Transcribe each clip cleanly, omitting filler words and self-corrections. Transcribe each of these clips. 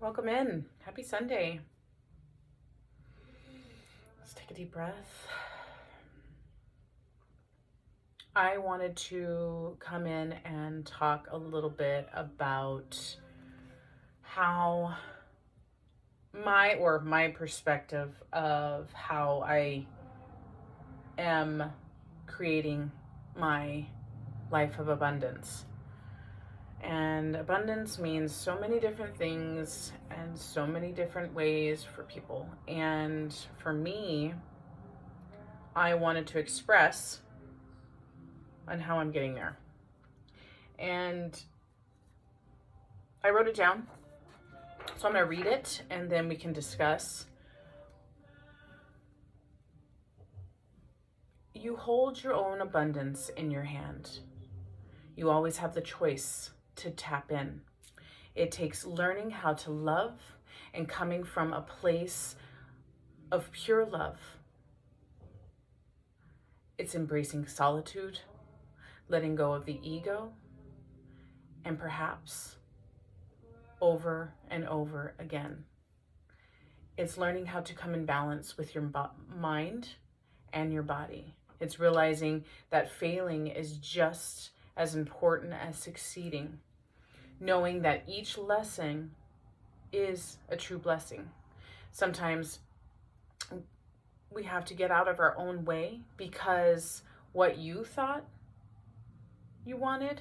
Welcome in. Happy Sunday. Let's take a deep breath. I wanted to come in and talk a little bit about how my perspective of how I am creating my life of abundance. And abundance means so many different things and so many different ways for people. And for me, I wanted to express on how I'm getting there. And I wrote it down. So I'm going to read it and then we can discuss. You hold your own abundance in your hand. You always have the choice to tap in. It takes learning how to love and coming from a place of pure love. It's embracing solitude, letting go of the ego, and perhaps over and over again. It's learning how to come in balance with your mind and your body. It's realizing that failing is just as important as succeeding. Knowing that each lesson is a true blessing. Sometimes we have to get out of our own way because what you thought you wanted,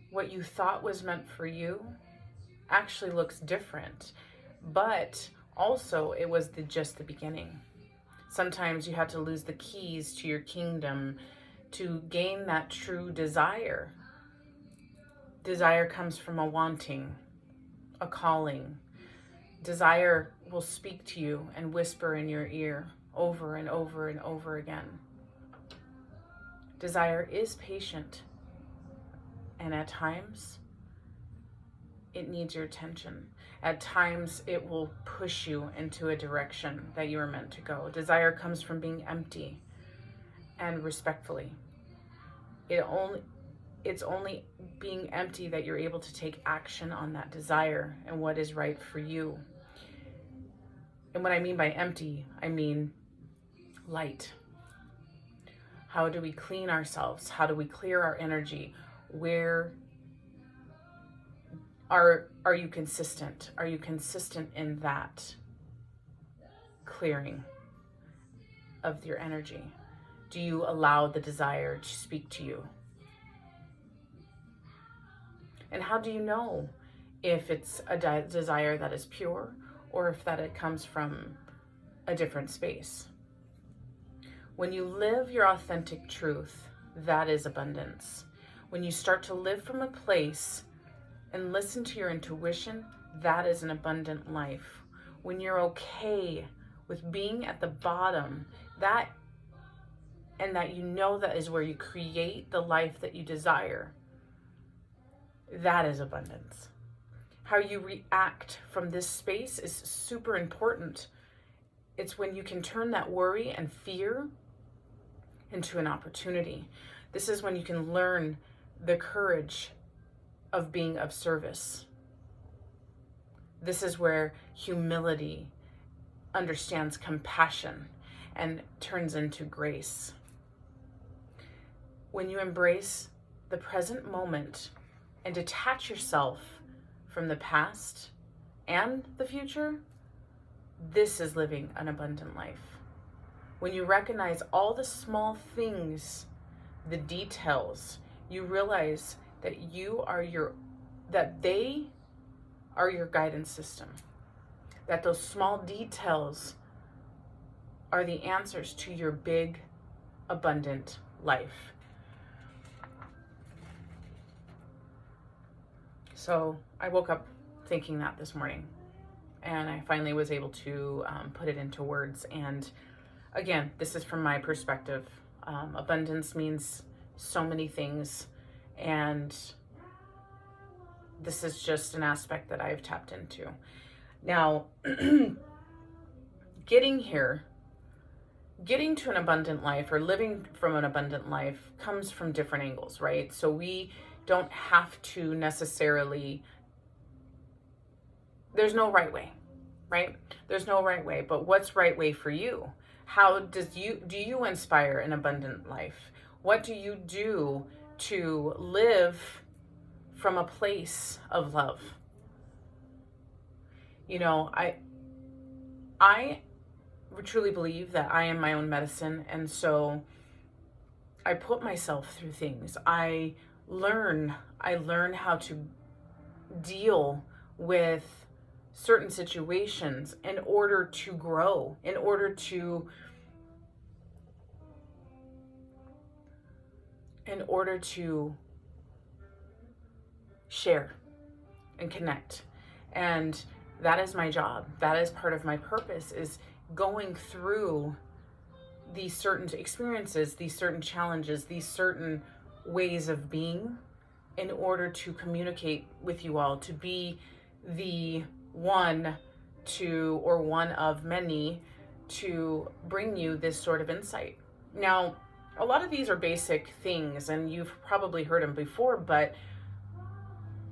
what you thought was meant for you, actually looks different. But also it was just the beginning. Sometimes you have to lose the keys to your kingdom to gain that true desire. Desire comes from a wanting, a calling. Desire will speak to you and whisper in your ear over and over and over again. Desire is patient, and at times it needs your attention. At times it will push you into a direction that you are meant to go. Desire comes from being empty and respectfully. It's only being empty that you're able to take action on that desire and what is right for you. And what I mean by empty, I mean light. How do we clean ourselves? How do we clear our energy? Where are you consistent? Are you consistent in that clearing of your energy? Do you allow the desire to speak to you? And how do you know if it's a desire that is pure or if that it comes from a different space? When you live your authentic truth, that is abundance. When you start to live from a place and listen to your intuition, that is an abundant life. When you're okay with being at the bottom, that you know that is where you create the life that you desire, that is abundance. How you react from this space is super important. It's when you can turn that worry and fear into an opportunity. This is when you can learn the courage of being of service. This is where humility understands compassion and turns into grace. When you embrace the present moment and detach yourself from the past and the future, this is living an abundant life. When you recognize all the small things, the details, you realize that they are your guidance system. That those small details are the answers to your big, abundant life. So I woke up thinking that this morning, and I finally was able to put it into words. And again, this is from my perspective. Abundance means so many things, and this is just an aspect that I've tapped into. Now, getting to an abundant life or living from an abundant life comes from different angles, right? So we don't have to necessarily there's no right way, right? There's no right way, but what's right way for you? How do you inspire an abundant life? What do you do to live from a place of love? You know, I truly believe that I am my own medicine, and so I put myself through things. I learn how to deal with certain situations in order to grow, in order to share and connect. And that is my job. That is part of my purpose, is going through these certain experiences, these certain challenges, these certain ways of being, in order to communicate with you all, to be the one to, or one of many, to bring you this sort of insight. Now, a lot of these are basic things and you've probably heard them before, but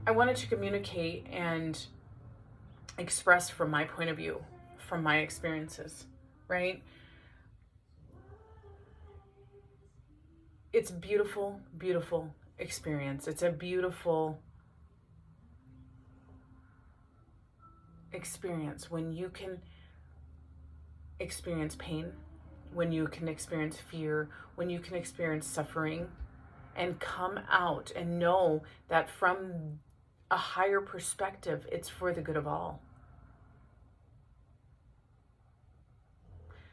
I wanted to communicate and express from my point of view, from my experiences, right? It's beautiful, beautiful experience. It's a beautiful experience when you can experience pain, when you can experience fear, when you can experience suffering, and come out and know that from a higher perspective, it's for the good of all.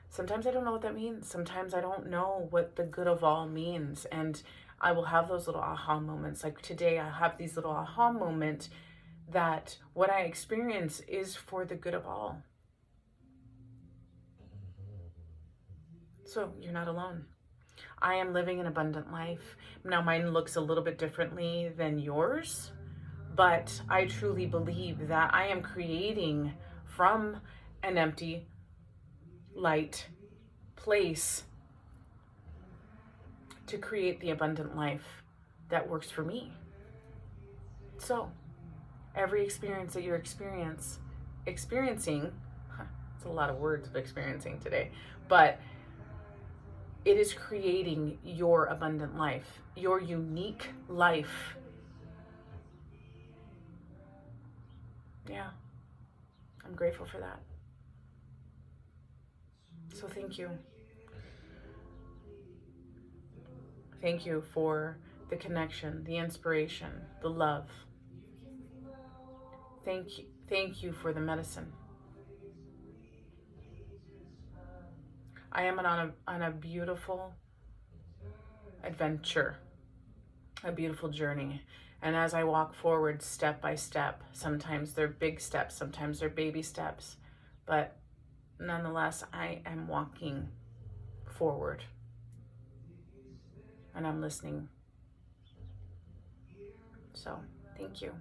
Sometimes I don't know what that means. Sometimes I don't know what the good of all means. And I will have those little aha moments. Like today, I have these little aha moments that what I experience is for the good of all. So you're not alone. I am living an abundant life. Now, mine looks a little bit differently than yours, but I truly believe that I am creating from an empty, light place to create the abundant life that works for me. So every experience that you're experiencing, it's a lot of words of experiencing today, but it is creating your abundant life, your unique life. Yeah, I'm grateful for that. So thank you. Thank you for the connection, the inspiration, the love. Thank you for the medicine. I am on a beautiful adventure, a beautiful journey. And as I walk forward step by step, sometimes they're big steps, sometimes they're baby steps, but nonetheless, I am walking forward and I'm listening. So, thank you.